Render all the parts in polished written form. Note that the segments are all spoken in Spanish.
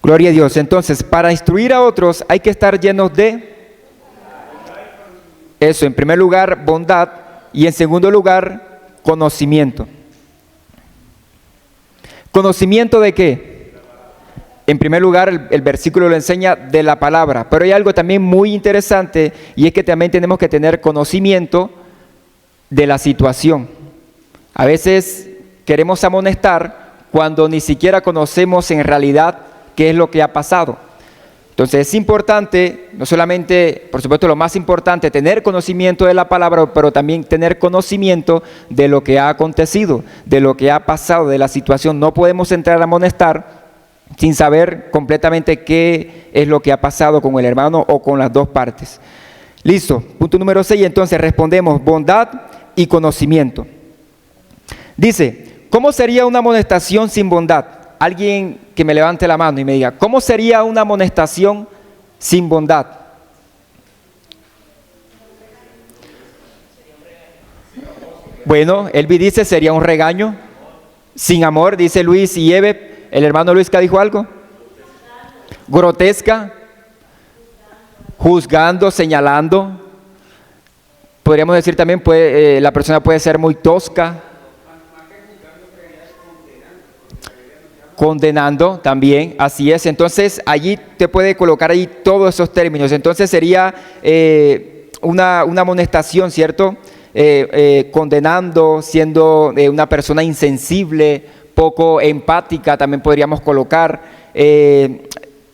Gloria a Dios. Entonces, para instruir a otros hay que estar llenos de eso, en primer lugar, bondad, y en segundo lugar, conocimiento. ¿Conocimiento de qué? En primer lugar, el versículo lo enseña de la palabra, pero hay algo también muy interesante, y es que también tenemos que tener conocimiento de la situación. A veces queremos amonestar cuando ni siquiera conocemos en realidad qué es lo que ha pasado. Entonces es importante, no solamente, por supuesto lo más importante, tener conocimiento de la palabra, pero también tener conocimiento de lo que ha acontecido, de lo que ha pasado, de la situación. No podemos entrar a amonestar sin saber completamente qué es lo que ha pasado con el hermano o con las dos partes. Listo, punto número 6, entonces respondemos bondad y conocimiento. Dice, ¿cómo sería una amonestación sin bondad? Alguien que me levante la mano y me diga, ¿cómo sería una amonestación sin bondad? Bueno, Elvi dice, sería un regaño. Sin amor, dice Luis y Eve. ¿El hermano Luis que dijo algo? Grotesca. Juzgando, señalando. Podríamos decir también, la persona puede ser muy tosca. Condenando también, así es. Entonces allí te puede colocar ahí todos esos términos. Entonces sería una amonestación, ¿cierto? Condenando, siendo una persona insensible, poco empática, también podríamos colocar.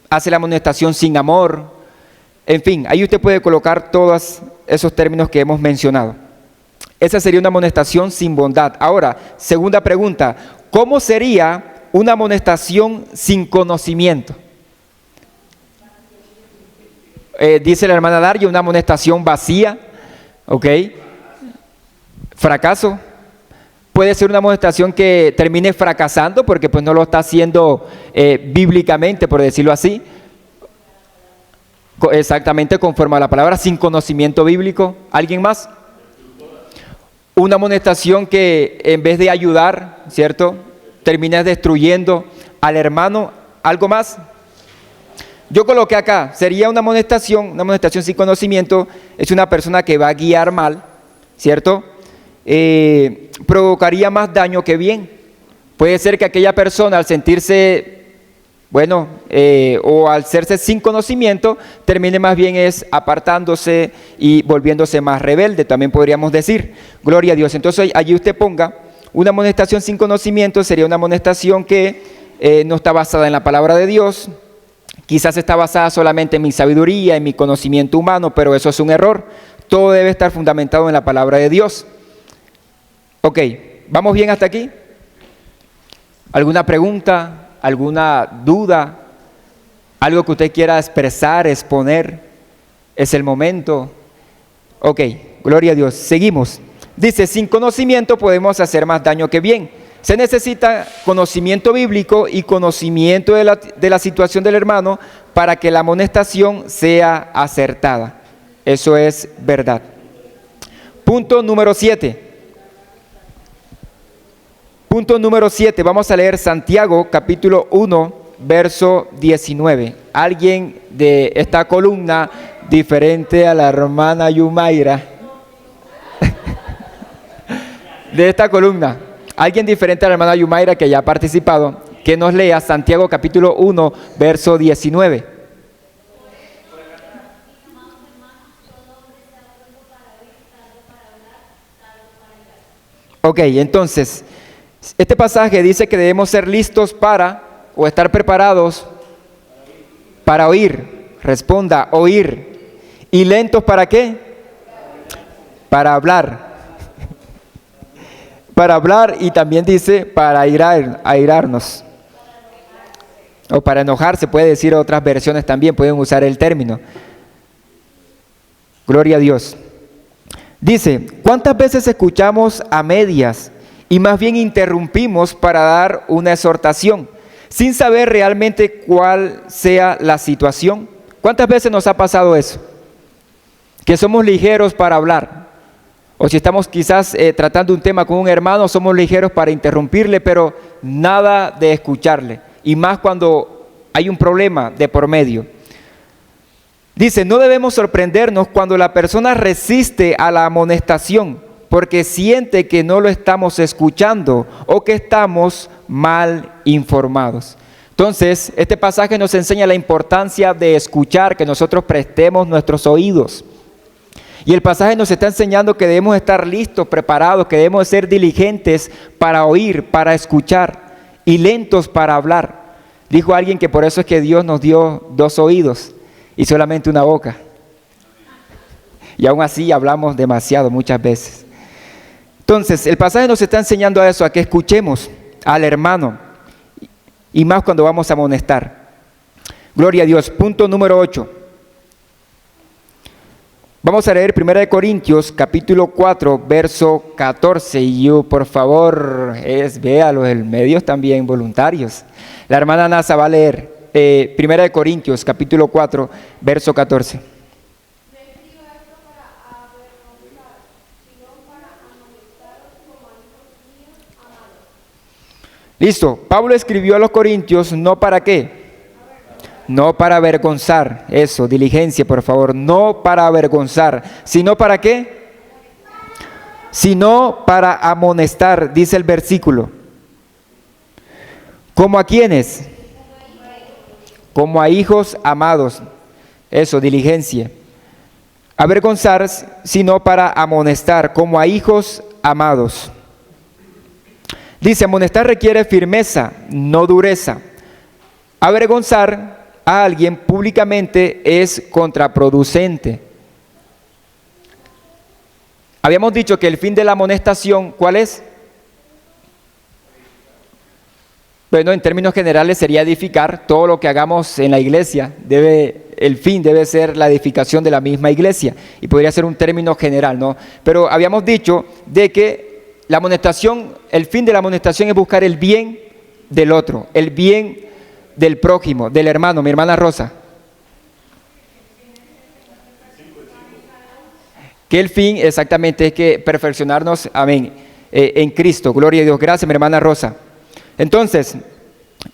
Hace la amonestación sin amor. En fin, ahí usted puede colocar todos esos términos que hemos mencionado. Esa sería una amonestación sin bondad. Ahora, segunda pregunta, ¿cómo sería una amonestación sin conocimiento? Dice la hermana Daria, una amonestación vacía, ¿ok? Fracaso. Puede ser una amonestación que termine fracasando porque pues no lo está haciendo bíblicamente, por decirlo así. Exactamente conforme a la palabra, sin conocimiento bíblico. ¿Alguien más? Una amonestación que en vez de ayudar, ¿cierto?, terminas destruyendo al hermano. ¿Algo más? Yo coloqué acá, sería una amonestación sin conocimiento, es una persona que va a guiar mal, ¿cierto? Provocaría más daño que bien. Puede ser que aquella persona al sentirse, o al hacerse sin conocimiento, termine más bien apartándose y volviéndose más rebelde, también podríamos decir. Gloria a Dios. Entonces allí usted ponga, una amonestación sin conocimiento sería una amonestación que no está basada en la palabra de Dios, quizás está basada solamente en mi sabiduría, en mi conocimiento humano, pero eso es un error. Todo debe estar fundamentado en la palabra de Dios. Ok, ¿vamos bien hasta aquí? ¿Alguna pregunta? ¿Alguna duda? ¿Algo que usted quiera expresar, exponer? Es el momento. Ok, gloria a Dios. Seguimos. Dice, sin conocimiento podemos hacer más daño que bien. Se necesita conocimiento bíblico y conocimiento de la situación del hermano para que la amonestación sea acertada. Eso es verdad. Punto número 7. Punto número 7. Vamos a leer Santiago capítulo 1, verso 19. Alguien de esta columna, diferente a la hermana Yumaira, de esta columna, alguien diferente a la hermana Yumaira que ya ha participado, que nos lea Santiago capítulo 1, verso 19. Ok, entonces, este pasaje dice que debemos ser listos o estar preparados para oír. Responda, oír. ¿Y lentos para qué? Para hablar. Para hablar, y también dice para airarnos. O para enojarse, puede decir, otras versiones también pueden usar el término. Gloria a Dios. Dice, ¿cuántas veces escuchamos a medias y más bien interrumpimos para dar una exhortación sin saber realmente cuál sea la situación? ¿Cuántas veces nos ha pasado eso? Que somos ligeros para hablar. O si estamos quizás tratando un tema con un hermano, somos ligeros para interrumpirle, pero nada de escucharle. Y más cuando hay un problema de por medio. Dice, no debemos sorprendernos cuando la persona resiste a la amonestación porque siente que no lo estamos escuchando o que estamos mal informados. Entonces, este pasaje nos enseña la importancia de escuchar, que nosotros prestemos nuestros oídos. Y el pasaje nos está enseñando que debemos estar listos, preparados, que debemos ser diligentes para oír, para escuchar y lentos para hablar. Dijo alguien que por eso es que Dios nos dio 2 oídos y solamente una boca. Y aún así hablamos demasiado muchas veces. Entonces, el pasaje nos está enseñando a eso, a que escuchemos al hermano y más cuando vamos a amonestar. Gloria a Dios. Punto número 8. Vamos a leer 1 Corintios capítulo 4, verso 14. Y yo, por favor, véalo, los medios también voluntarios. La hermana Nasa va a leer 1 Corintios capítulo 4, verso 14. Listo. Pablo escribió a los Corintios, ¿no para qué? No para avergonzar, eso, diligencia, por favor, no para avergonzar, sino para qué? Sino para amonestar, dice el versículo. ¿Cómo a quiénes? Como a hijos amados, eso, diligencia. Avergonzar, sino para amonestar, como a hijos amados. Dice, amonestar requiere firmeza, no dureza. Avergonzar a alguien públicamente es contraproducente. Habíamos dicho que el fin de la amonestación, ¿cuál es? Bueno, en términos generales sería edificar. Todo lo que hagamos en la iglesia, el fin debe ser la edificación de la misma iglesia. Y podría ser un término general, ¿no? Pero habíamos dicho de que la amonestación, el fin de la amonestación es buscar el bien del otro, el bien del prójimo, del hermano, mi hermana Rosa. Que el fin exactamente es que perfeccionarnos, amén, en Cristo, gloria a Dios. Gracias, mi hermana Rosa. Entonces,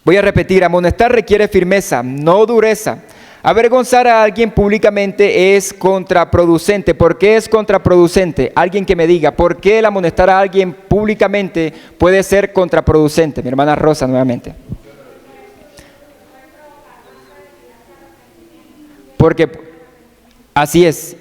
voy a repetir, amonestar requiere firmeza, no dureza. Avergonzar a alguien públicamente es contraproducente. ¿Por qué es contraproducente? Alguien que me diga, ¿por qué el amonestar a alguien públicamente puede ser contraproducente? Mi hermana Rosa, nuevamente. Porque así es,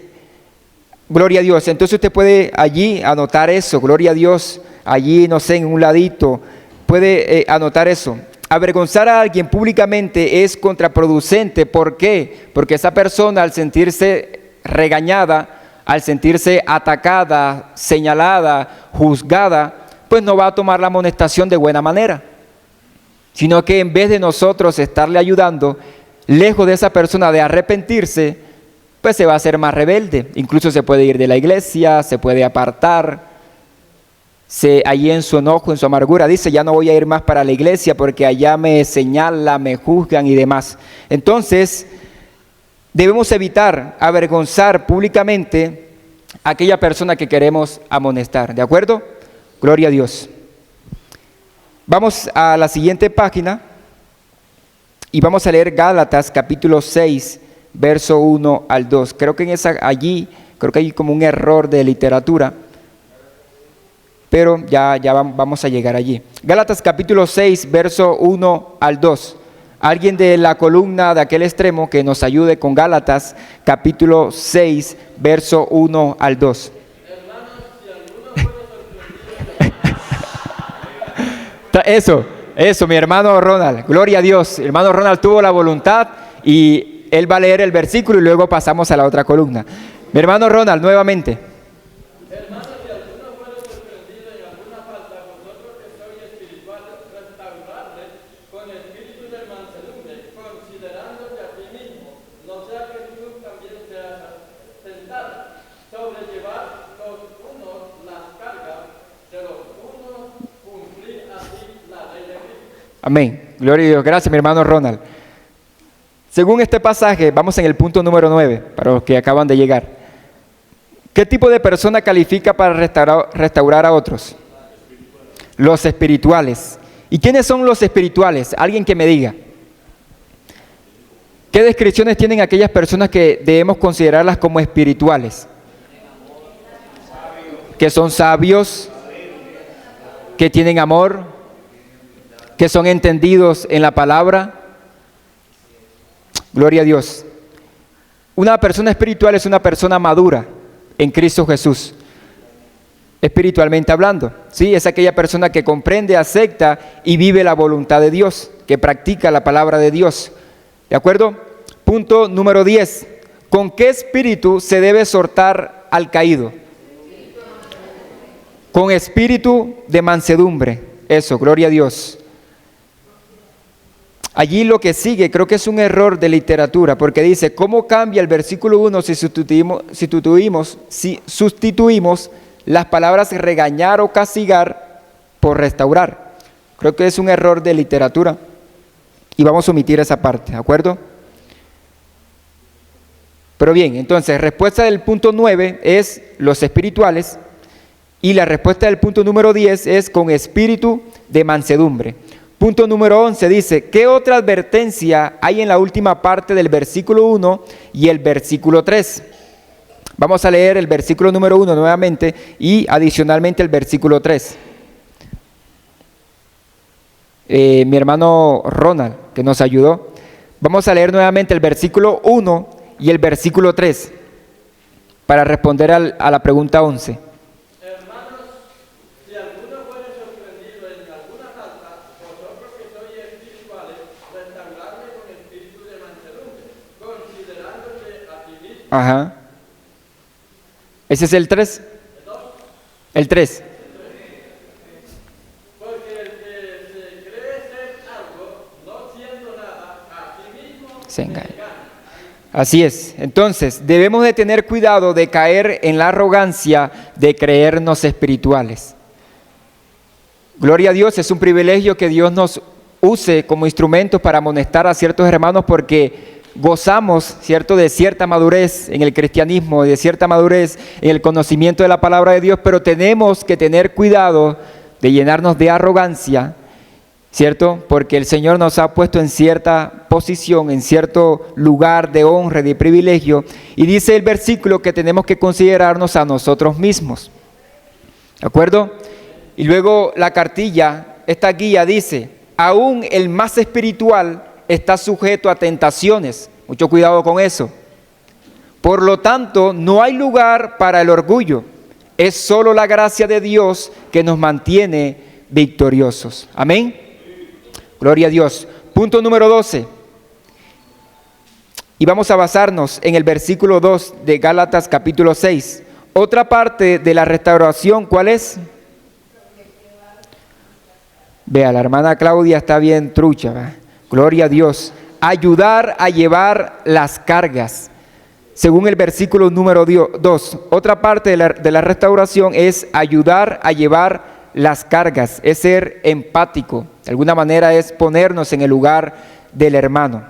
gloria a Dios. Entonces usted puede allí anotar eso, gloria a Dios, allí, no sé, en un ladito, puede anotar eso. Avergonzar a alguien públicamente es contraproducente. ¿Por qué? Porque esa persona, al sentirse regañada, al sentirse atacada, señalada, juzgada, pues no va a tomar la amonestación de buena manera, sino que en vez de nosotros estarle ayudando, lejos de esa persona de arrepentirse, pues se va a hacer más rebelde. Incluso se puede ir de la iglesia, se puede apartar. Allí en su enojo, en su amargura, dice, ya no voy a ir más para la iglesia porque allá me señalan, me juzgan y demás. Entonces, debemos evitar avergonzar públicamente a aquella persona que queremos amonestar. ¿De acuerdo? Gloria a Dios. Vamos a la siguiente página. Y vamos a leer Gálatas capítulo 6, verso 1 al 2. Creo que creo que hay como un error de literatura, pero ya vamos a llegar allí. Gálatas capítulo 6, verso 1 al 2. Alguien de la columna de aquel extremo que nos ayude con Gálatas capítulo 6, verso 1 al 2. Eso, mi hermano Ronald, gloria a Dios. El hermano Ronald tuvo la voluntad y él va a leer el versículo y luego pasamos a la otra columna. Mi hermano Ronald, nuevamente. Hermanos, si alguno fuere sorprendido en alguna falta, vosotros que sois espirituales, restaurarles con espíritu de mansedumbre, considerándote a ti mismo, no sea que tú también seas tentado, sobrellevar los unos las cargas de los unos, cumplir así la ley de Cristo. Amén. Gloria a Dios. Gracias, mi hermano Ronald. Según este pasaje, vamos en el punto número 9, para los que acaban de llegar. ¿Qué tipo de persona califica para restaurar a otros? Los espirituales. ¿Y quiénes son los espirituales? Alguien que me diga. ¿Qué descripciones tienen aquellas personas que debemos considerarlas como espirituales? Que son sabios, que tienen amor, que son entendidos en la palabra. Gloria a Dios. Una persona espiritual es una persona madura en Cristo Jesús, espiritualmente hablando. ¿Sí? Es aquella persona que comprende, acepta y vive la voluntad de Dios, que practica la palabra de Dios. ¿De acuerdo? Punto número 10. ¿Con qué espíritu se debe exhortar al caído? Con espíritu de mansedumbre. Eso, gloria a Dios. Allí lo que sigue, creo que es un error de literatura, porque dice, ¿cómo cambia el versículo 1 si sustituimos las palabras regañar o castigar por restaurar? Creo que es un error de literatura y vamos a omitir esa parte, ¿de acuerdo? Pero bien, entonces, respuesta del punto 9 es los espirituales y la respuesta del punto número 10 es con espíritu de mansedumbre. Punto número 11 dice, ¿qué otra advertencia hay en la última parte del versículo 1 y el versículo 3? Vamos a leer el versículo número 1 nuevamente y adicionalmente el versículo 3. Mi hermano Ronald, que nos ayudó. Vamos a leer nuevamente el versículo 1 y el versículo 3 para responder a la pregunta 11. Ajá. ¿Ese es el 3? El 3. Porque el que se cree ser algo, no siendo nada, a sí mismo Se engaña. Así es. Entonces, debemos de tener cuidado de caer en la arrogancia de creernos espirituales. Gloria a Dios, es un privilegio que Dios nos use como instrumento para amonestar a ciertos hermanos porque gozamos, ¿cierto?, de cierta madurez en el cristianismo, de cierta madurez en el conocimiento de la palabra de Dios, pero tenemos que tener cuidado de llenarnos de arrogancia, ¿cierto? Porque el Señor nos ha puesto en cierta posición, en cierto lugar de honra y de privilegio, y dice el versículo que tenemos que considerarnos a nosotros mismos, ¿de acuerdo? Y luego la cartilla, esta guía dice, aún el más espiritual está sujeto a tentaciones. Mucho cuidado con eso. Por lo tanto, no hay lugar para el orgullo. Es solo la gracia de Dios que nos mantiene victoriosos. Amén. Gloria a Dios. Punto número 12. Y vamos a basarnos en el versículo 2 de Gálatas capítulo 6. Otra parte de la restauración, ¿cuál es? Vea, la hermana Claudia está bien trucha, ¿verdad? Gloria a Dios. Ayudar a llevar las cargas. Según el versículo número 2, otra parte de la restauración es ayudar a llevar las cargas, es ser empático. De alguna manera es ponernos en el lugar del hermano.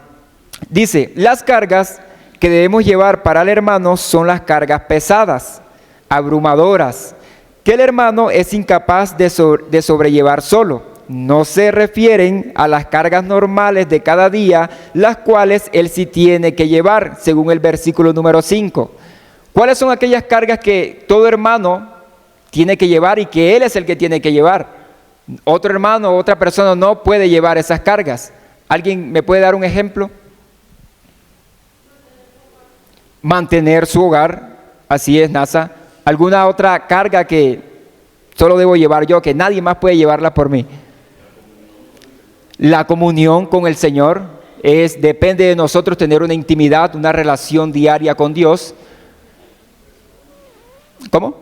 Dice, las cargas que debemos llevar para el hermano son las cargas pesadas, abrumadoras, que el hermano es incapaz de sobrellevar solo. No se refieren a las cargas normales de cada día, las cuales él sí tiene que llevar, según el versículo número 5. ¿Cuáles son aquellas cargas que todo hermano tiene que llevar y que él es el que tiene que llevar? Otro hermano o otra persona no puede llevar esas cargas. ¿Alguien me puede dar un ejemplo? Mantener su hogar, así es, Nasa. ¿Alguna otra carga que solo debo llevar yo, que nadie más puede llevarla por mí? La comunión con el Señor depende de nosotros tener una intimidad, una relación diaria con Dios. ¿Cómo?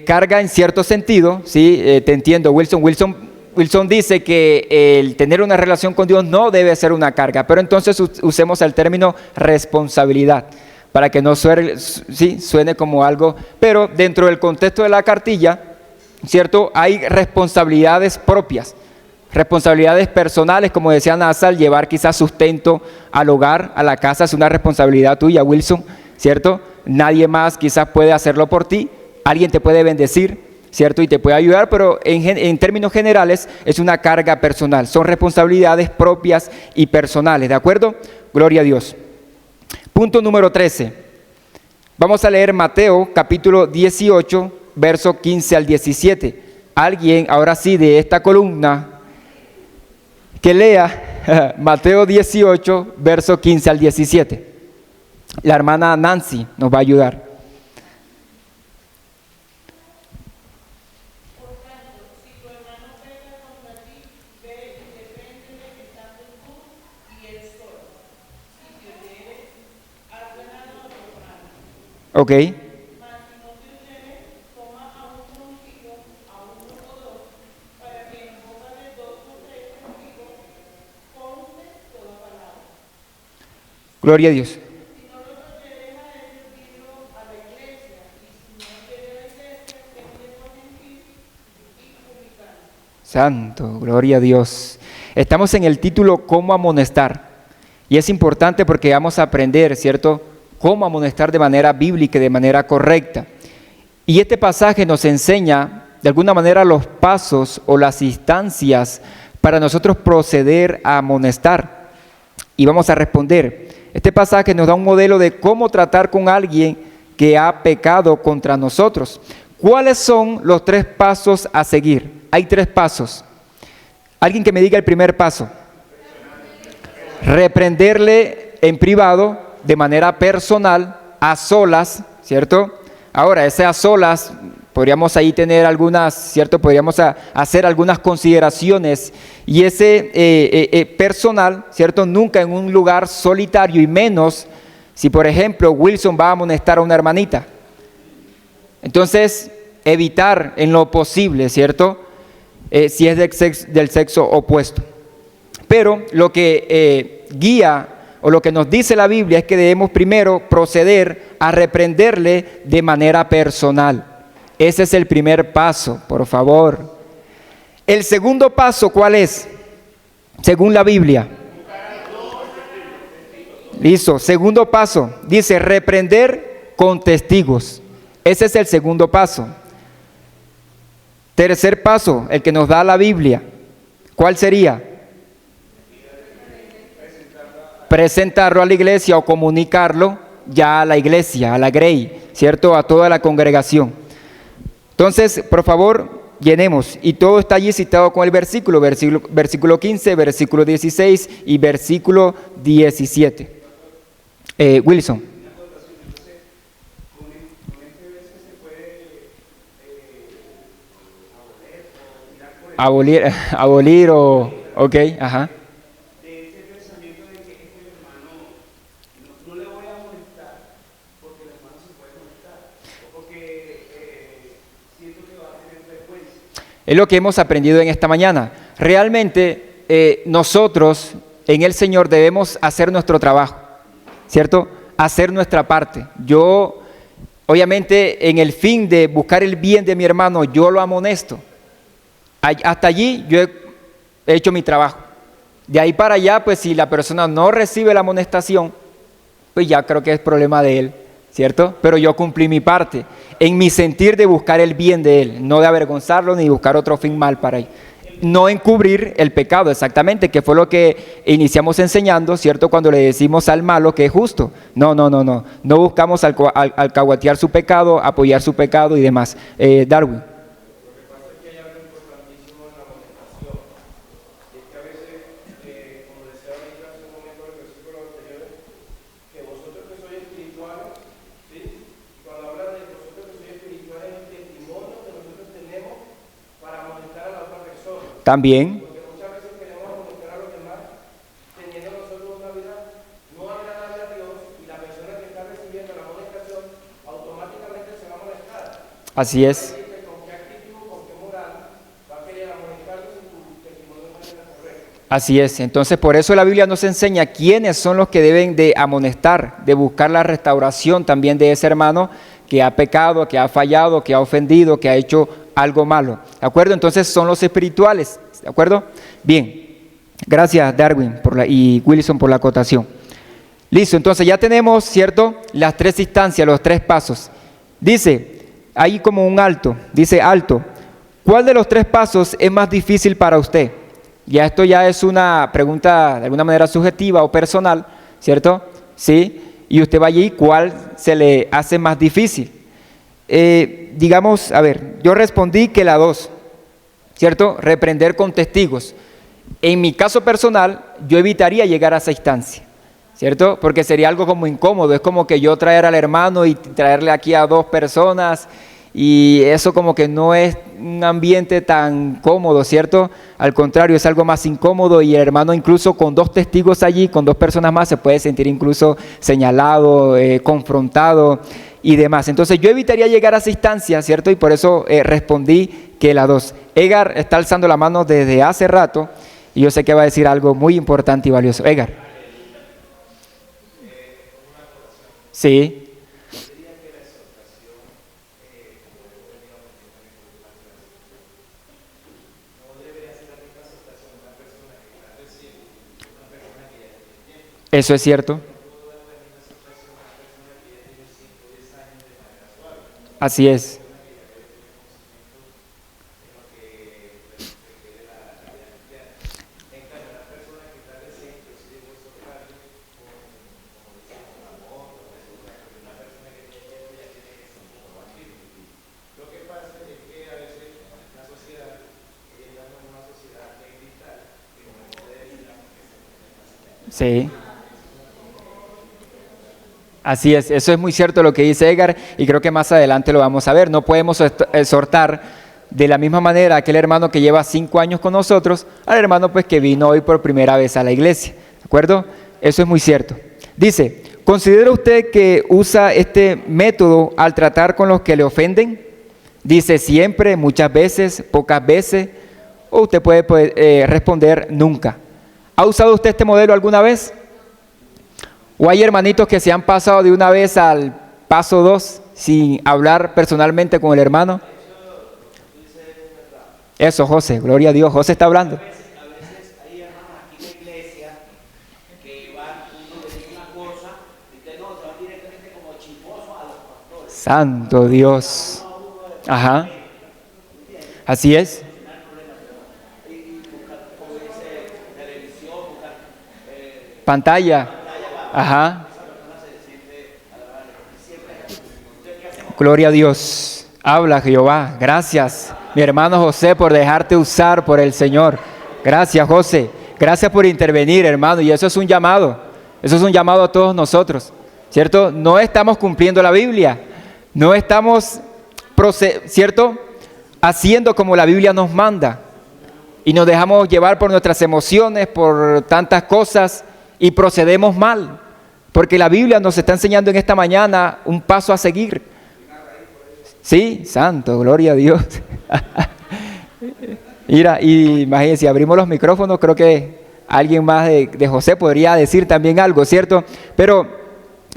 Carga en cierto sentido, ¿sí? Te entiendo, Wilson. Wilson dice que el tener una relación con Dios no debe ser una carga, pero entonces usemos el término responsabilidad para que no suene como algo, pero dentro del contexto de la cartilla, ¿cierto? Hay responsabilidades propias, responsabilidades personales, como decía Nazal, llevar quizás sustento al hogar, a la casa, es una responsabilidad tuya, Wilson, ¿cierto? Nadie más quizás puede hacerlo por ti, alguien te puede bendecir, ¿cierto? Y te puede ayudar, pero en términos generales es una carga personal. Son responsabilidades propias y personales, ¿de acuerdo? Gloria a Dios. Punto número 13. Vamos a leer Mateo capítulo 18, verso 15 al 17. Alguien, ahora sí, de esta columna, que lea Mateo 18, verso 15 al 17. La hermana Nancy nos va a ayudar. Ok. Gloria a Dios. Santo, gloria a Dios. Estamos en el título ¿Cómo amonestar? Y es importante porque vamos a aprender, ¿cierto?, cómo amonestar de manera bíblica y de manera correcta. Y este pasaje nos enseña, de alguna manera, los pasos o las instancias para nosotros proceder a amonestar. Y vamos a responder. Este pasaje nos da un modelo de cómo tratar con alguien que ha pecado contra nosotros. ¿Cuáles son los 3 pasos a seguir? Hay 3 pasos. Alguien que me diga el primer paso. Reprenderle en privado, de manera personal, a solas, ¿cierto? Ahora, ese a solas, podríamos ahí tener algunas, ¿cierto? Podríamos hacer algunas consideraciones. Y ese personal, ¿cierto? Nunca en un lugar solitario, y menos si, por ejemplo, Wilson va a amonestar a una hermanita. Entonces, evitar en lo posible, ¿cierto?, si es del sexo opuesto. Pero lo que guía o lo que nos dice la Biblia es que debemos primero proceder a reprenderle de manera personal. Ese es el primer paso, por favor. El segundo paso, ¿cuál es? Según la Biblia. Listo, segundo paso, dice reprender con testigos. Ese es el segundo paso. Tercer paso, el que nos da la Biblia, ¿cuál sería? Presentarlo a la iglesia o comunicarlo ya a la iglesia, a la grey, ¿cierto? A toda la congregación. Entonces, por favor, llenemos. Y todo está allí citado con el versículo 15, versículo 16 y versículo 17. Wilson. Abolir o... Ok, ajá. De ese pensamiento de que este hermano no le voy a molestar porque el hermano se puede molestar o porque siento que va a tener frecuencia. Es lo que hemos aprendido en esta mañana. Realmente nosotros en el Señor debemos hacer nuestro trabajo, ¿cierto? Hacer nuestra parte. Yo, obviamente, en el fin de buscar el bien de mi hermano, yo lo amonesto. Hasta allí yo he hecho mi trabajo. De ahí para allá, pues si la persona no recibe la amonestación, pues ya creo que es problema de él, ¿cierto? Pero yo cumplí mi parte, en mi sentir de buscar el bien de él, no de avergonzarlo ni buscar otro fin mal para él. No encubrir el pecado, exactamente, que fue lo que iniciamos enseñando, ¿cierto? Cuando le decimos al malo que es justo. No buscamos alcahuetear su pecado, apoyar su pecado y demás. Darwin. También. Porque muchas veces queremos amonestar a los demás teniendo nosotros una vida no agradable a Dios y la persona que está recibiendo la amonestación automáticamente se va a molestar. Así es. ¿Con qué actitud, con qué moral va a querer amonestarlo si tu testimonio no es la correcta? Así es. Entonces, por eso la Biblia nos enseña quiénes son los que deben de amonestar, de buscar la restauración también de ese hermano que ha pecado, que ha fallado, que ha ofendido, que ha hecho algo malo, ¿de acuerdo? Entonces son los espirituales, ¿de acuerdo? Bien, gracias Darwin y Wilson por la acotación. Listo, entonces ya tenemos, ¿cierto?, las 3 instancias, los 3 pasos. Dice, hay como un alto, dice alto. ¿Cuál de los 3 pasos es más difícil para usted? Ya esto ya es una pregunta de alguna manera subjetiva o personal, ¿cierto? Sí, y usted va allí, ¿cuál se le hace más difícil? Digamos, a ver, yo respondí que la 2, ¿cierto? Reprender con testigos. En mi caso personal, yo evitaría llegar a esa instancia, ¿cierto? Porque sería algo como incómodo, es como que yo traer al hermano y traerle aquí a 2 personas y eso como que no es un ambiente tan cómodo, ¿cierto? Al contrario, es algo más incómodo y el hermano incluso con 2 testigos allí, con 2 personas más, se puede sentir incluso señalado, confrontado y demás. Entonces yo evitaría llegar a esa instancia, ¿cierto? Y por eso respondí que la 2. Edgar está alzando la mano desde hace rato y yo sé que va a decir algo muy importante y valioso. Edgar. Sí. Eso es cierto. Así es. Sí. Así es, eso es muy cierto lo que dice Edgar y creo que más adelante lo vamos a ver. No podemos exhortar de la misma manera a aquel hermano que lleva 5 años con nosotros al hermano pues que vino hoy por primera vez a la iglesia, ¿de acuerdo? Eso es muy cierto. Dice, ¿considera usted que usa este método al tratar con los que le ofenden? Dice siempre, muchas veces, pocas veces, o usted puede responder nunca. ¿Ha usado usted este modelo alguna vez? ¿O hay hermanitos que se han pasado de una vez al paso 2 sin hablar personalmente con el hermano? Eso, José, gloria a Dios, José está hablando. A veces hay hermanos aquí en la iglesia que van, uno le dice una cosa y usted no, se van directamente como chismoso a los pastores. Santo Dios. Ajá. Así es. Pantalla. Ajá. Gloria a Dios. Habla Jehová. Gracias, mi hermano José, por dejarte usar por el Señor. Gracias, José. Gracias por intervenir, hermano. Y eso es un llamado. Eso es un llamado a todos nosotros, ¿cierto? No estamos cumpliendo la Biblia. No estamos, ¿cierto?, haciendo como la Biblia nos manda. Y nos dejamos llevar por nuestras emociones, por tantas cosas, y procedemos mal. Porque la Biblia nos está enseñando en esta mañana un paso a seguir. Sí, santo, gloria a Dios. Mira, y imagínense, si abrimos los micrófonos, creo que alguien más de José podría decir también algo, ¿cierto? Pero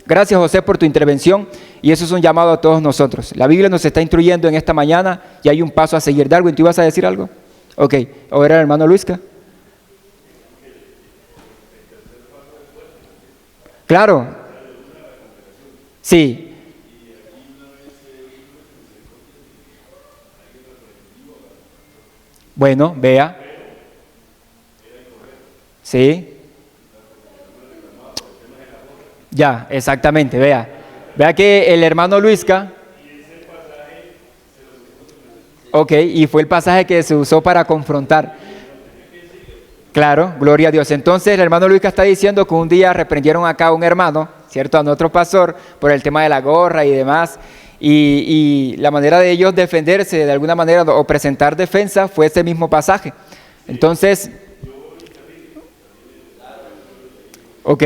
gracias, José, por tu intervención, y eso es un llamado a todos nosotros. La Biblia nos está instruyendo en esta mañana y hay un paso a seguir. ¿Darwin, tú ibas a decir algo? Ok, ¿o era el hermano Luisca? Claro. Sí. Bueno, vea. Sí. Ya, exactamente, vea. Vea que el hermano Luisca. Ok, y fue el pasaje que se usó para confrontar. Claro, gloria a Dios. Entonces el hermano Luisca está diciendo que un día reprendieron acá a un hermano, ¿cierto?, a nuestro pastor, por el tema de la gorra y demás. Y la manera de ellos defenderse de alguna manera o presentar defensa fue ese mismo pasaje. Entonces, ok,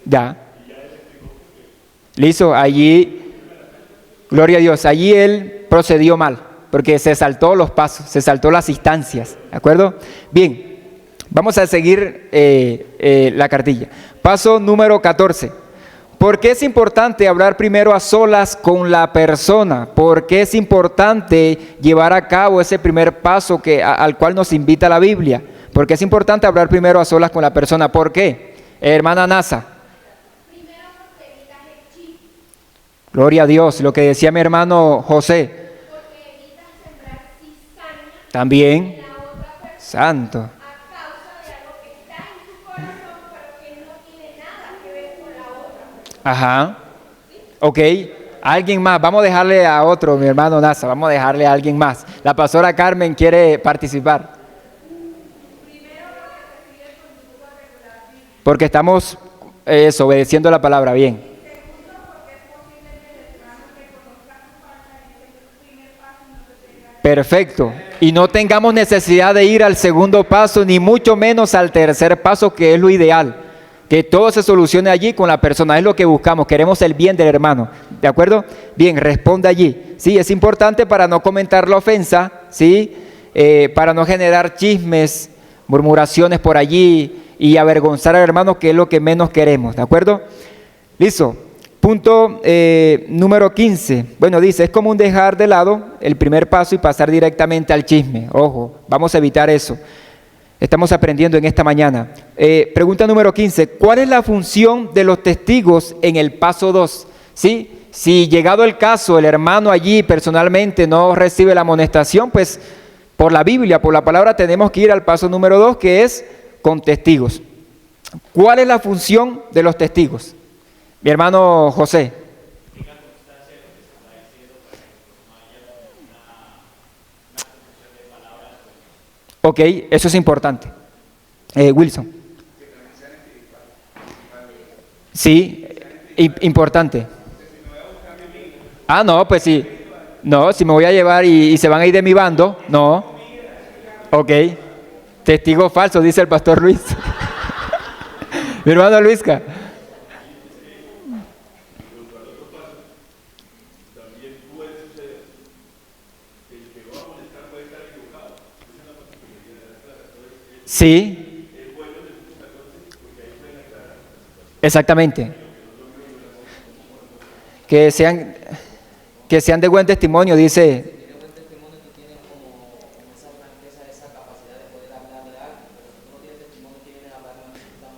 ya, listo, allí, gloria a Dios, allí él procedió mal, porque se saltó los pasos, se saltó las instancias, ¿de acuerdo? Bien, vamos a seguir la cartilla. Paso número 14. ¿Por qué es importante hablar primero a solas con la persona? ¿Por qué es importante llevar a cabo ese primer paso al cual nos invita la Biblia? ¿Por qué es importante hablar primero a solas con la persona? ¿Por qué? Hermana Nasa. Primero porque evitas el chisme. Gloria a Dios. Lo que decía mi hermano José. También. Santo. Ajá. Ok. Alguien más. Vamos a dejarle a otro, mi hermano Nasa. Vamos a dejarle a alguien más. La pastora Carmen quiere participar. Porque estamos obedeciendo la palabra bien. Perfecto. Y no tengamos necesidad de ir al segundo paso, ni mucho menos al tercer paso, que es lo ideal. Que todo se solucione allí con la persona, es lo que buscamos, queremos el bien del hermano, ¿de acuerdo? Bien, responda allí. Sí, es importante para no comentar la ofensa, ¿sí? Para no generar chismes, murmuraciones por allí y avergonzar al hermano, que es lo que menos queremos, ¿de acuerdo? Listo. Punto número 15. Bueno, dice, es común dejar de lado el primer paso y pasar directamente al chisme. Ojo, vamos a evitar eso. Estamos aprendiendo en esta mañana. Pregunta número 15. ¿Cuál es la función de los testigos en el paso 2? ¿Sí? Si llegado el caso, el hermano allí personalmente no recibe la amonestación, pues por la Biblia, por la palabra, tenemos que ir al paso número 2, que es con testigos. ¿Cuál es la función de los testigos? Mi hermano José. Ok, eso es importante. Wilson. Sí, importante. Ah, no, pues sí. No, si me voy a llevar y se van a ir de mi bando, no. Ok. Testigo falso, dice el pastor Luis. Mi hermano Luisca. Sí, exactamente. Que sean de buen testimonio, dice.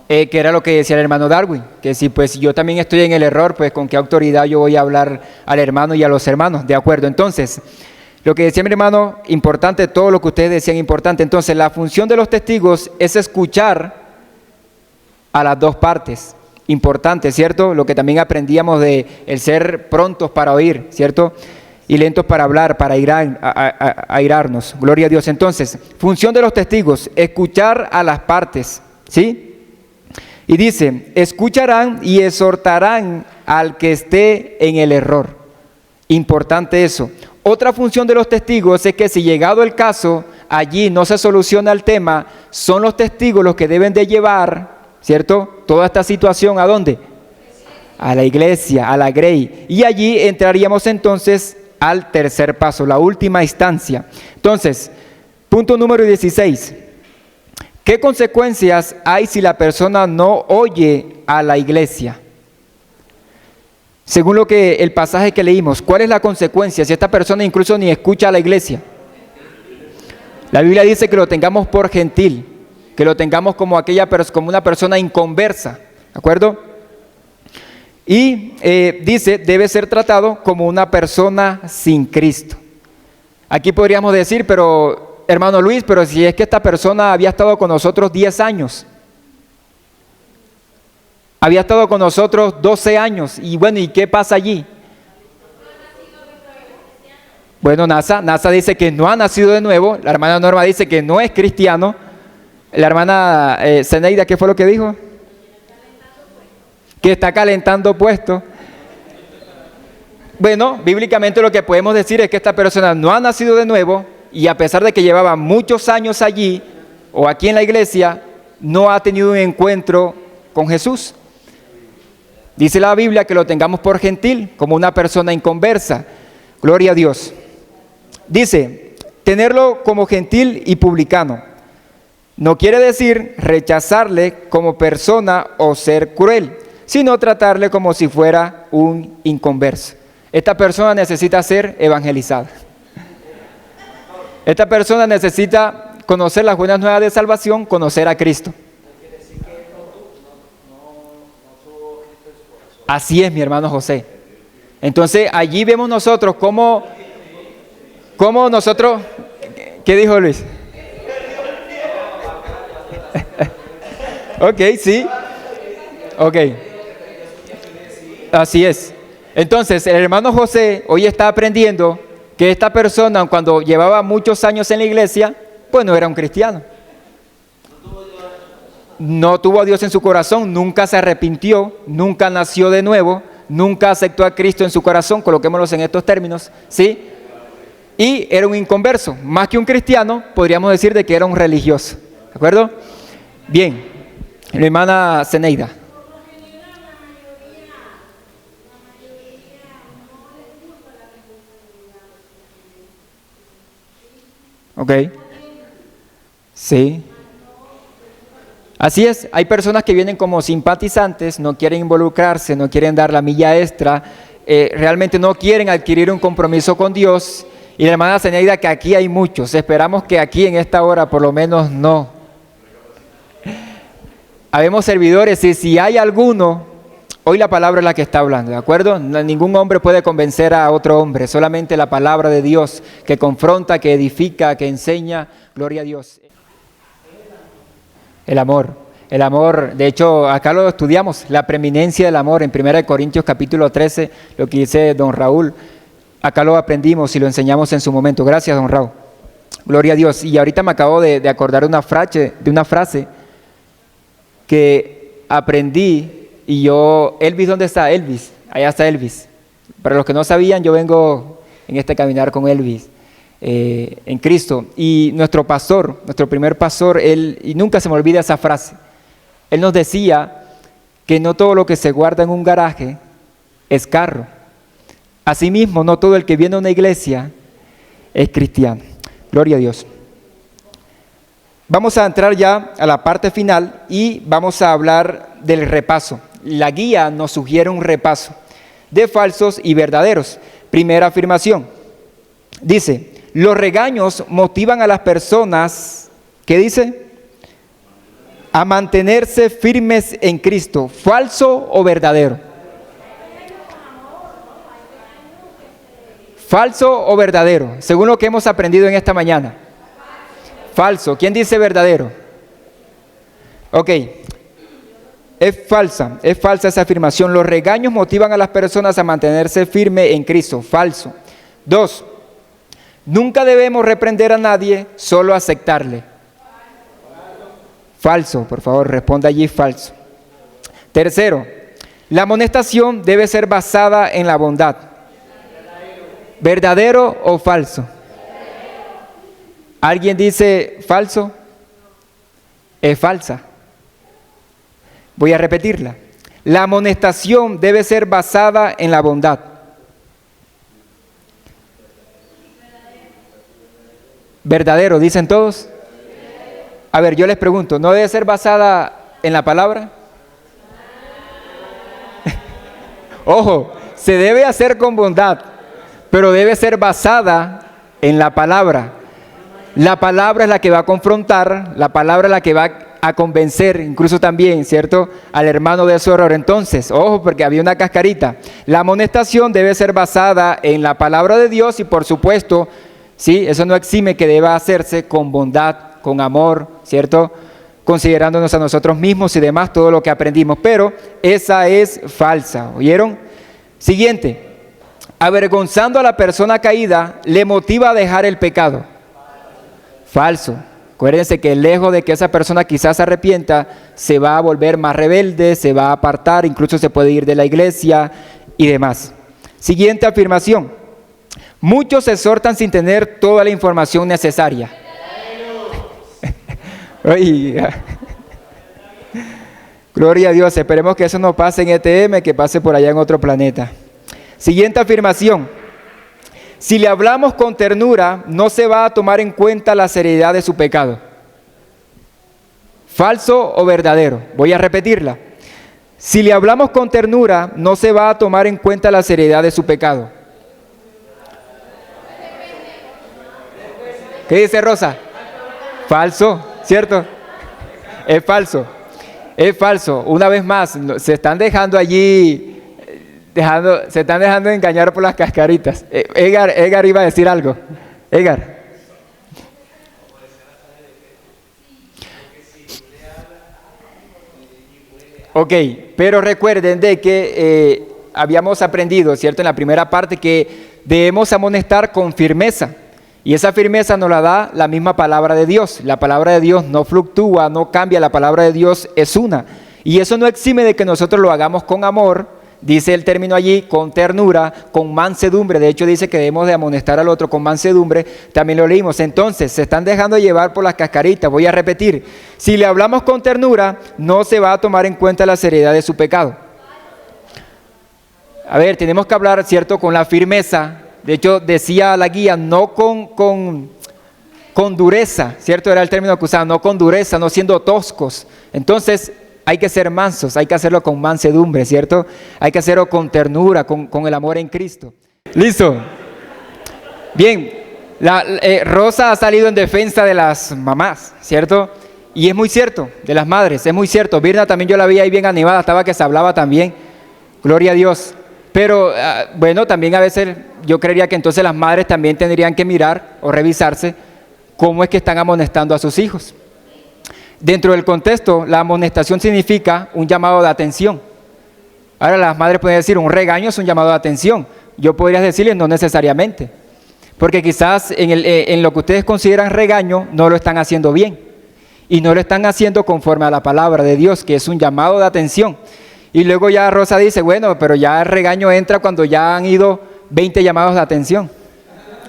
Que era lo que decía el hermano Darwin, que si pues yo también estoy en el error, pues con qué autoridad yo voy a hablar al hermano y a los hermanos, de acuerdo. Entonces, lo que decía mi hermano, importante, todo lo que ustedes decían, importante. Entonces, la función de los testigos es escuchar a las dos partes. Importante, ¿cierto? Lo que también aprendíamos de el ser prontos para oír, ¿cierto? Y lentos para hablar, para airarnos. Gloria a Dios. Entonces, función de los testigos, escuchar a las partes, ¿sí? Y dice, escucharán y exhortarán al que esté en el error. Importante eso. Otra función de los testigos es que si llegado el caso, allí no se soluciona el tema, son los testigos los que deben de llevar, ¿cierto? Toda esta situación, ¿a dónde? A la iglesia, a la grey. Y allí entraríamos entonces al tercer paso, la última instancia. Entonces, punto número 16. ¿Qué consecuencias hay si la persona no oye a la iglesia? Según lo que el pasaje que leímos, ¿cuál es la consecuencia si esta persona incluso ni escucha a la iglesia? La Biblia dice que lo tengamos por gentil, que lo tengamos como como una persona inconversa, ¿de acuerdo? Y dice, debe ser tratado como una persona sin Cristo. Aquí podríamos decir, pero hermano Luis, pero si es que esta persona había estado con nosotros 10 años, había estado con nosotros 12 años, y bueno, ¿y qué pasa allí? Bueno, NASA dice que no ha nacido de nuevo, la hermana Norma dice que no es cristiano, la hermana Zeneida, ¿qué fue lo que dijo? Que está calentando puesto. Bueno, bíblicamente lo que podemos decir es que esta persona no ha nacido de nuevo, y a pesar de que llevaba muchos años allí, o aquí en la iglesia, no ha tenido un encuentro con Jesús. Dice la Biblia que lo tengamos por gentil, como una persona inconversa. Gloria a Dios. Dice, tenerlo como gentil y publicano. No quiere decir rechazarle como persona o ser cruel, sino tratarle como si fuera un inconverso. Esta persona necesita ser evangelizada. Esta persona necesita conocer las buenas nuevas de salvación, conocer a Cristo. Así es, mi hermano José. Entonces allí vemos nosotros cómo nosotros, ¿qué dijo Luis? Ok, sí. Ok. Así es. Entonces el hermano José hoy está aprendiendo que esta persona, cuando llevaba muchos años en la iglesia, pues no era un cristiano. No tuvo a Dios en su corazón, nunca se arrepintió, nunca nació de nuevo, nunca aceptó a Cristo en su corazón, coloquémoslos en estos términos, ¿sí? Y era un inconverso, más que un cristiano, podríamos decir de que era un religioso, ¿de acuerdo? Bien, mi hermana Zeneida. Ok, sí. Así es, hay personas que vienen como simpatizantes, no quieren involucrarse, no quieren dar la milla extra, realmente no quieren adquirir un compromiso con Dios. Y la hermana Zeneida, que aquí hay muchos, esperamos que aquí en esta hora por lo menos no. Habemos servidores y si hay alguno, hoy la palabra es la que está hablando, ¿de acuerdo? Ningún hombre puede convencer a otro hombre, solamente la palabra de Dios que confronta, que edifica, que enseña, gloria a Dios. El amor, de hecho acá lo estudiamos, la preeminencia del amor en 1 Corintios capítulo 13, lo que dice don Raúl, acá lo aprendimos y lo enseñamos en su momento. Gracias, don Raúl. Gloria a Dios. Y ahorita me acabo de acordar de una frase que aprendí y yo, Elvis, ¿dónde está? Elvis, allá está Elvis. Para los que no sabían, yo vengo en este caminar con Elvis. En Cristo, y nuestro pastor, nuestro primer pastor, él, y nunca se me olvida esa frase, él nos decía que no todo lo que se guarda en un garaje es carro, asimismo no todo el que viene a una iglesia es cristiano. Gloria a Dios. Vamos a entrar ya a la parte final y vamos a hablar del repaso. La guía nos sugiere un repaso de falsos y verdaderos. Primera afirmación, dice: los regaños motivan a las personas, ¿qué dice? A mantenerse firmes en Cristo. ¿Falso o verdadero? ¿Falso o verdadero? Según lo que hemos aprendido en esta mañana. Falso. ¿Quién dice verdadero? Ok. Es falsa esa afirmación. Los regaños motivan a las personas a mantenerse firmes en Cristo. Falso. 2. Nunca debemos reprender a nadie, solo aceptarle. Falso, por favor, responda allí, falso. Tercero, la amonestación debe ser basada en la bondad. ¿Verdadero o falso? ¿Alguien dice falso? Es falsa. Voy a repetirla. La amonestación debe ser basada en la bondad. ¿Verdadero, dicen todos? A ver, yo les pregunto, ¿no debe ser basada en la palabra? Ojo, se debe hacer con bondad, pero debe ser basada en la palabra. La palabra es la que va a confrontar, la palabra es la que va a convencer, incluso también, ¿cierto?, al hermano de su error. Entonces, ojo, porque había una cascarita. La amonestación debe ser basada en la palabra de Dios y, por supuesto, sí, eso no exime que deba hacerse con bondad, con amor, ¿cierto?, considerándonos a nosotros mismos y demás, todo lo que aprendimos. Pero esa es falsa, ¿oyeron? Siguiente, avergonzando a la persona caída le motiva a dejar el pecado. Falso. Acuérdense que lejos de que esa persona quizás se arrepienta, se va a volver más rebelde, se va a apartar, incluso se puede ir de la iglesia y demás. Siguiente afirmación. Muchos exhortan sin tener toda la información necesaria. Oiga. Gloria a Dios, esperemos que eso no pase en ETM, que pase por allá en otro planeta. Siguiente afirmación. Si le hablamos con ternura, no se va a tomar en cuenta la seriedad de su pecado. ¿Falso o verdadero? Voy a repetirla. Si le hablamos con ternura, no se va a tomar en cuenta la seriedad de su pecado. ¿Qué dice Rosa? Falso, ¿cierto? Es falso. Es falso. Una vez más, se están dejando allí se están dejando engañar por las cascaritas. Edgar iba a decir algo. Edgar. Ok, pero recuerden de que habíamos aprendido, ¿cierto? En la primera parte que debemos amonestar con firmeza. Y esa firmeza nos la da la misma palabra de Dios. La palabra de Dios no fluctúa, no cambia, la palabra de Dios es una. Y eso no exime de que nosotros lo hagamos con amor, dice el término allí, con ternura, con mansedumbre. De hecho dice que debemos de amonestar al otro con mansedumbre. También lo leímos. Entonces, se están dejando llevar por las cascaritas. Voy a repetir. Si le hablamos con ternura, no se va a tomar en cuenta la seriedad de su pecado. A ver, tenemos que hablar, ¿cierto?, con la firmeza. De hecho, decía la guía, no con dureza, ¿cierto? Era el término que usaba, no con dureza, no siendo toscos. Entonces, hay que ser mansos, hay que hacerlo con mansedumbre, ¿cierto? Hay que hacerlo con ternura, con el amor en Cristo. ¿Listo? Bien, Rosa ha salido en defensa de las mamás, ¿cierto? Y es muy cierto, de las madres, es muy cierto. Virna también yo la vi ahí bien animada, estaba que se hablaba también. Gloria a Dios. Pero bueno, también a veces yo creería que entonces las madres también tendrían que mirar o revisarse cómo es que están amonestando a sus hijos. Dentro del contexto, la amonestación significa un llamado de atención. Ahora las madres pueden decir, un regaño es un llamado de atención. Yo podría decirles, no necesariamente. Porque quizás en lo que ustedes consideran regaño, no lo están haciendo bien. Y no lo están haciendo conforme a la palabra de Dios, que es un llamado de atención. Y luego ya Rosa dice, bueno, pero ya el regaño entra cuando ya han ido 20 llamados de atención.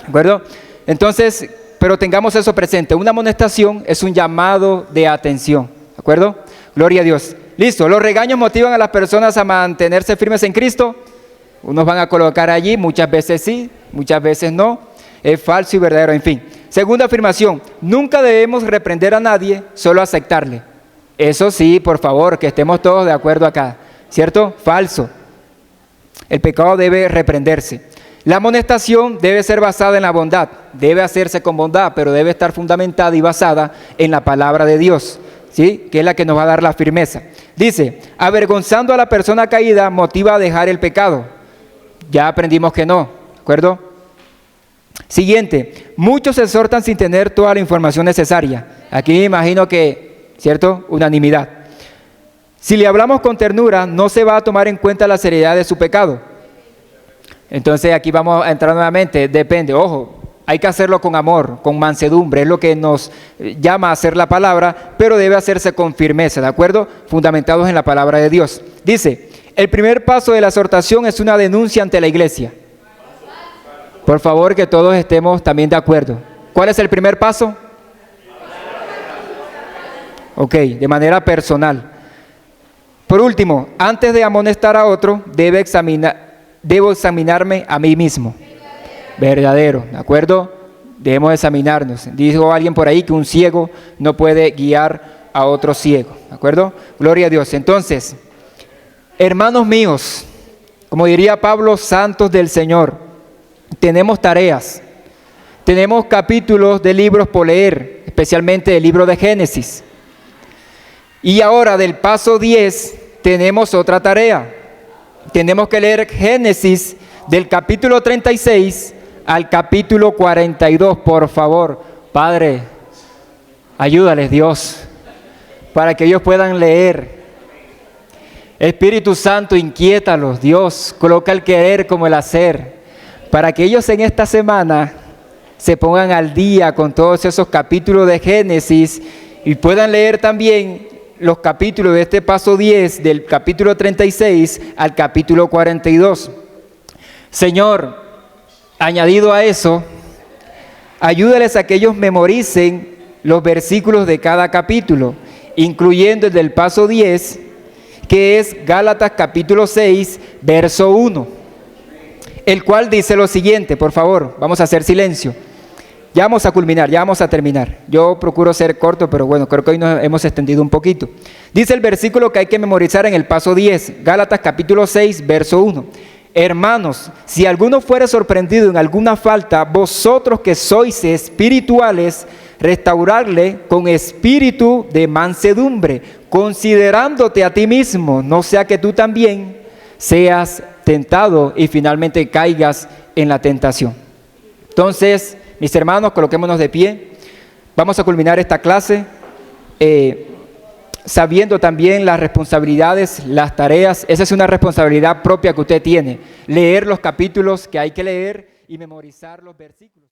¿De acuerdo? Entonces, pero tengamos eso presente. Una amonestación es un llamado de atención. ¿De acuerdo? Gloria a Dios. Listo. Los regaños motivan a las personas a mantenerse firmes en Cristo. Unos van a colocar allí, muchas veces sí, muchas veces no. Es falso y verdadero, en fin. Segunda afirmación. Nunca debemos reprender a nadie, solo aceptarle. Eso sí, por favor, que estemos todos de acuerdo acá. ¿Cierto? Falso. El pecado debe reprenderse. La amonestación debe ser basada en la bondad. Debe hacerse con bondad, pero debe estar fundamentada y basada en la palabra de Dios, ¿sí? Que es la que nos va a dar la firmeza. Dice, avergonzando a la persona caída motiva a dejar el pecado. Ya aprendimos que no, ¿de acuerdo? Siguiente, muchos exhortan sin tener toda la información necesaria. Aquí me imagino que, ¿cierto? Unanimidad. Si le hablamos con ternura, no se va a tomar en cuenta la seriedad de su pecado. Entonces aquí vamos a entrar nuevamente, depende, ojo, hay que hacerlo con amor, con mansedumbre, es lo que nos llama a hacer la palabra, pero debe hacerse con firmeza, ¿de acuerdo? Fundamentados en la palabra de Dios. Dice, el primer paso de la exhortación es una denuncia ante la iglesia. Por favor, que todos estemos también de acuerdo. ¿Cuál es el primer paso? Ok, de manera personal. Por último, antes de amonestar a otro, debo examinarme a mí mismo. Verdadero, ¿de acuerdo? Debemos examinarnos. Dijo alguien por ahí que un ciego no puede guiar a otro ciego, ¿de acuerdo? Gloria a Dios. Entonces, hermanos míos, como diría Pablo, santos del Señor, tenemos tareas, tenemos capítulos de libros por leer, especialmente el libro de Génesis. Y ahora del paso 10 tenemos otra tarea. Tenemos que leer Génesis del capítulo 36 al capítulo 42, por favor. Padre, ayúdales Dios, para que ellos puedan leer. Espíritu Santo, inquiétalos, Dios, coloca el querer como el hacer, para que ellos en esta semana se pongan al día con todos esos capítulos de Génesis y puedan leer también los capítulos de este paso 10, del capítulo 36 al capítulo 42. Señor, añadido a eso, ayúdales a que ellos memoricen los versículos de cada capítulo, incluyendo el del paso 10, que es Gálatas capítulo 6, verso 1, el cual dice lo siguiente, por favor, vamos a hacer silencio. Ya vamos a culminar, ya vamos a terminar. Yo procuro ser corto, pero bueno, creo que hoy nos hemos extendido un poquito. Dice el versículo que hay que memorizar en el paso 10, Gálatas capítulo 6, verso 1. Hermanos, si alguno fuere sorprendido en alguna falta, vosotros que sois espirituales, restaurarle con espíritu de mansedumbre, considerándote a ti mismo, no sea que tú también seas tentado y finalmente caigas en la tentación. Entonces, mis hermanos, coloquémonos de pie. Vamos a culminar esta clase sabiendo también las responsabilidades, las tareas. Esa es una responsabilidad propia que usted tiene. Leer los capítulos que hay que leer y memorizar los versículos.